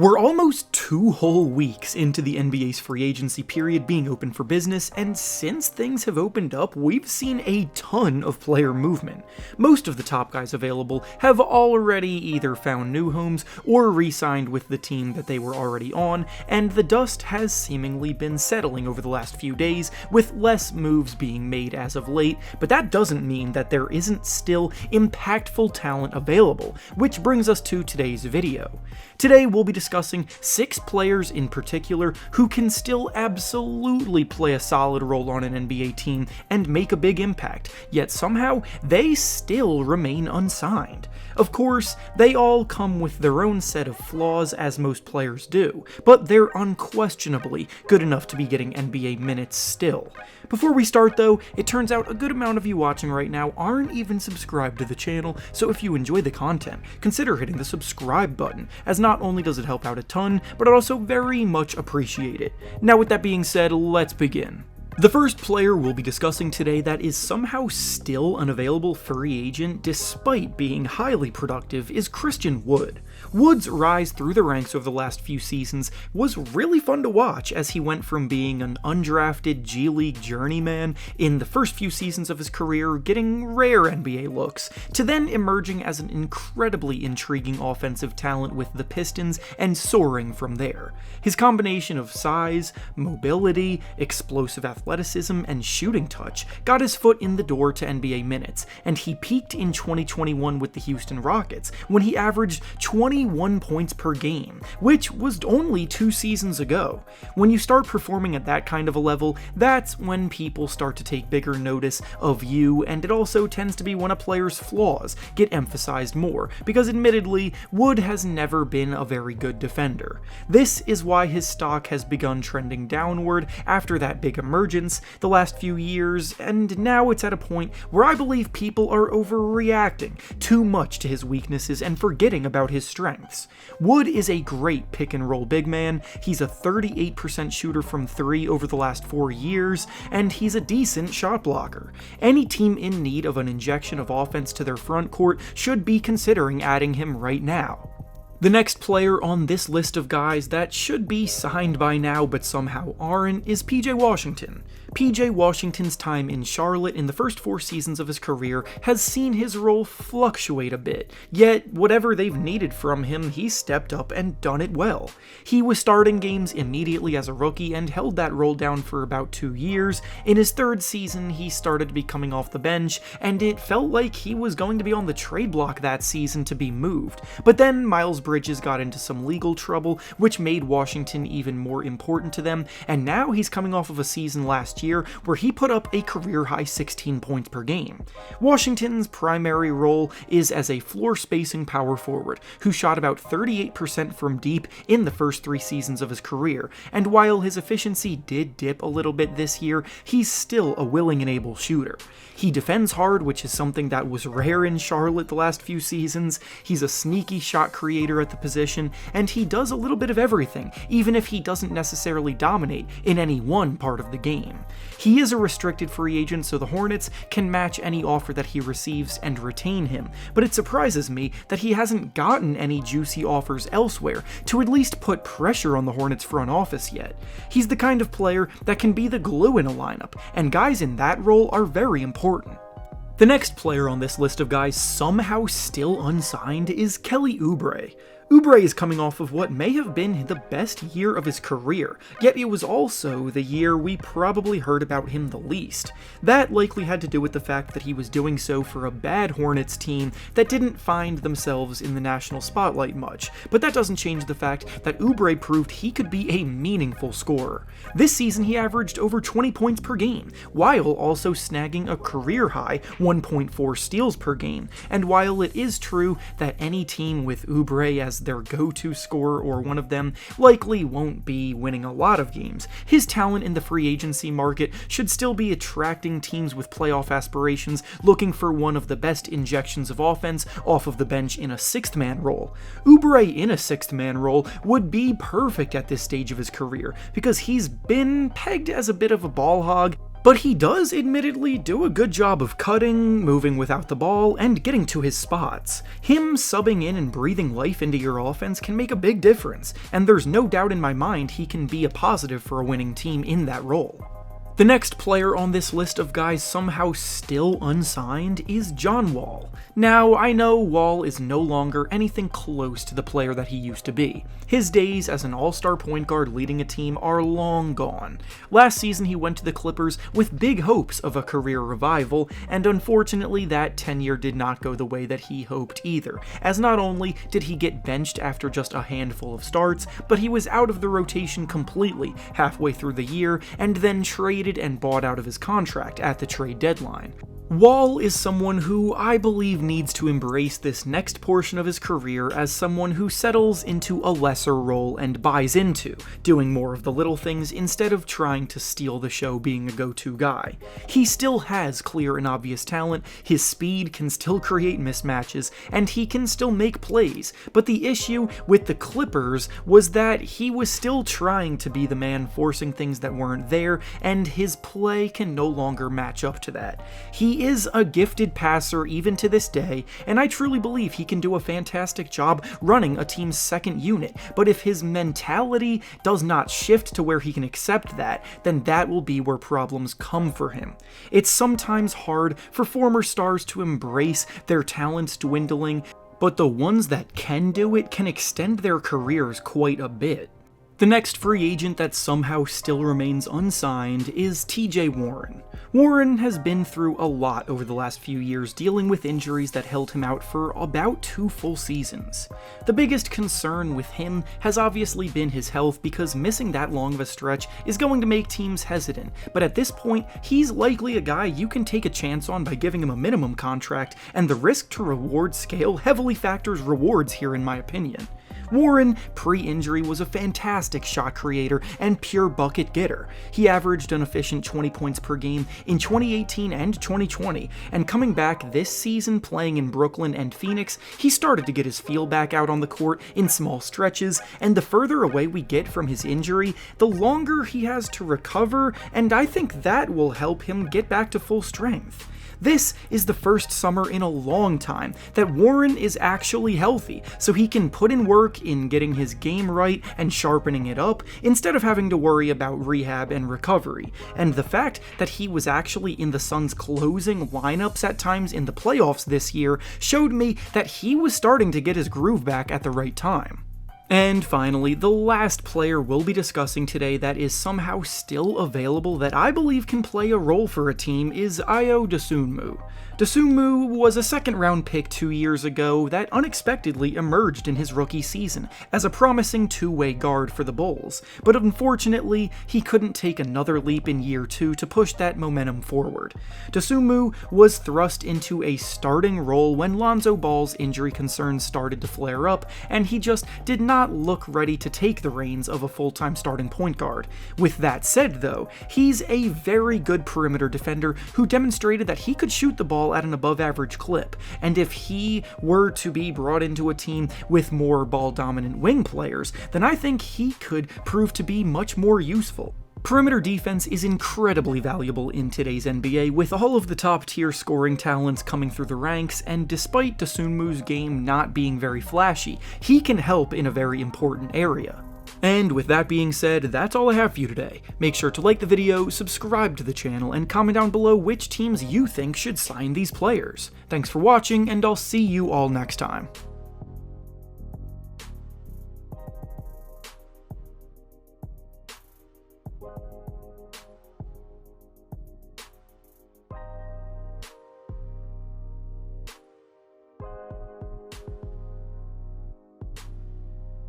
We're almost 2 whole weeks into the NBA's free agency period being open for business, and since things have opened up, we've seen a ton of player movement. Most of the top guys available have already either found new homes or re-signed with the team that they were already on, and the dust has seemingly been settling over the last few days, with less moves being made as of late, but that doesn't mean that there isn't still impactful talent available, which brings us to today's video. Today we'll be discussing 6 players in particular who can still absolutely play a solid role on an NBA team and make a big impact, yet somehow they still remain unsigned. Of course, they all come with their own set of flaws, as most players do, but they're unquestionably good enough to be getting NBA minutes still. Before we start though, it turns out a good amount of you watching right now aren't even subscribed to the channel, so if you enjoy the content, consider hitting the subscribe button, as not only does it help out a ton, but I also very much appreciate it. Now with that being said, let's begin. The first player we'll be discussing today that is somehow still an available free agent despite being highly productive is Christian Wood. Wood's rise through the ranks over the last few seasons was really fun to watch, as he went from being an undrafted G League journeyman in the first few seasons of his career, getting rare NBA looks, to then emerging as an incredibly intriguing offensive talent with the Pistons and soaring from there. His combination of size, mobility, explosive athleticism, and shooting touch got his foot in the door to NBA minutes, and he peaked in 2021 with the Houston Rockets when he averaged 21 points per game, which was only 2 seasons ago. When you start performing at that kind of a level, that's when people start to take bigger notice of you, and it also tends to be when a player's flaws get emphasized more, because admittedly, Wood has never been a very good defender. This is why his stock has begun trending downward after that big emergence the last few years, and now it's at a point where I believe people are overreacting too much to his weaknesses and forgetting about his strengths. Wood is a great pick and roll big man, he's a 38% shooter from 3 over the last 4 years, and he's a decent shot blocker. Any team in need of an injection of offense to their front court should be considering adding him right now. The next player on this list of guys that should be signed by now but somehow aren't is PJ Washington. PJ Washington's time in Charlotte in the first 4 seasons of his career has seen his role fluctuate a bit, yet whatever they've needed from him, he's stepped up and done it well. He was starting games immediately as a rookie and held that role down for about 2 years. In his 3rd season, he started to be coming off the bench, and it felt like he was going to be on the trade block that season to be moved. But then Miles Bridges got into some legal trouble, which made Washington even more important to them, and now he's coming off of a season last year where he put up a career-high 16 points per game. Washington's primary role is as a floor-spacing power forward, who shot about 38% from deep in the first 3 seasons of his career, and while his efficiency did dip a little bit this year, he's still a willing and able shooter. He defends hard, which is something that was rare in Charlotte the last few seasons. He's a sneaky shot creator at the position, and he does a little bit of everything, even if he doesn't necessarily dominate in any one part of the game. He is a restricted free agent, so the Hornets can match any offer that he receives and retain him, but it surprises me that he hasn't gotten any juicy offers elsewhere to at least put pressure on the Hornets front office yet. He's the kind of player that can be the glue in a lineup, and guys in that role are very important. The next player on this list of guys somehow still unsigned is Kelly Oubre. Oubre is coming off of what may have been the best year of his career, yet it was also the year we probably heard about him the least. That likely had to do with the fact that he was doing so for a bad Hornets team that didn't find themselves in the national spotlight much, but that doesn't change the fact that Oubre proved he could be a meaningful scorer. This season he averaged over 20 points per game, while also snagging a career-high 1.4 steals per game, and while it is true that any team with Oubre as their go-to scorer or one of them likely won't be winning a lot of games, his talent in the free agency market should still be attracting teams with playoff aspirations looking for one of the best injections of offense off of the bench in a 6th-man role. Oubre in a 6th-man role would be perfect at this stage of his career because he's been pegged as a bit of a ball hog, But he does admittedly do a good job of cutting, moving without the ball, and getting to his spots. Him subbing in and breathing life into your offense can make a big difference, and there's no doubt in my mind he can be a positive for a winning team in that role. The next player on this list of guys somehow still unsigned is John Wall. Now, I know Wall is no longer anything close to the player that he used to be. His days as an all-star point guard leading a team are long gone. Last season he went to the Clippers with big hopes of a career revival, and unfortunately that tenure did not go the way that he hoped either, as not only did he get benched after just a handful of starts, but he was out of the rotation completely halfway through the year, and then traded and bought out of his contract at the trade deadline. Wall is someone who I believe needs to embrace this next portion of his career as someone who settles into a lesser role and buys into doing more of the little things instead of trying to steal the show being a go-to guy. He still has clear and obvious talent, his speed can still create mismatches, and he can still make plays, but the issue with the Clippers was that he was still trying to be the man forcing things that weren't there, and his play can no longer match up to that. He is a gifted passer even to this day, and I truly believe he can do a fantastic job running a team's second unit, but if his mentality does not shift to where he can accept that, then that will be where problems come for him. It's sometimes hard for former stars to embrace their talents dwindling, but the ones that can do it can extend their careers quite a bit. The next free agent that somehow still remains unsigned is TJ Warren. Warren has been through a lot over the last few years, dealing with injuries that held him out for about 2 full seasons. The biggest concern with him has obviously been his health, because missing that long of a stretch is going to make teams hesitant, but at this point, he's likely a guy you can take a chance on by giving him a minimum contract, and the risk to reward scale heavily factors rewards here in my opinion. Warren, pre-injury, was a fantastic shot creator and pure bucket getter. He averaged an efficient 20 points per game in 2018 and 2020, and coming back this season playing in Brooklyn and Phoenix, he started to get his feel back out on the court in small stretches, and the further away we get from his injury, the longer he has to recover, and I think that will help him get back to full strength. This is the first summer in a long time that Warren is actually healthy, so he can put in work in getting his game right and sharpening it up, instead of having to worry about rehab and recovery. And the fact that he was actually in the Suns' closing lineups at times in the playoffs this year showed me that he was starting to get his groove back at the right time. And finally, the last player we'll be discussing today that is somehow still available that I believe can play a role for a team is Ayo Dosunmu. Dosunmu was a second-round pick 2 years ago that unexpectedly emerged in his rookie season as a promising two-way guard for the Bulls, but unfortunately, he couldn't take another leap in year 2 to push that momentum forward. Dosunmu was thrust into a starting role when Lonzo Ball's injury concerns started to flare up, and he just did not look ready to take the reins of a full-time starting point guard. With that said though, he's a very good perimeter defender who demonstrated that he could shoot the ball at an above-average clip, and if he were to be brought into a team with more ball-dominant wing players, then I think he could prove to be much more useful. Perimeter defense is incredibly valuable in today's NBA, with all of the top-tier scoring talents coming through the ranks, and despite Dosunmu's game not being very flashy, he can help in a very important area. And with that being said, that's all I have for you today. Make sure to like the video, subscribe to the channel, and comment down below which teams you think should sign these players. Thanks for watching, and I'll see you all next time.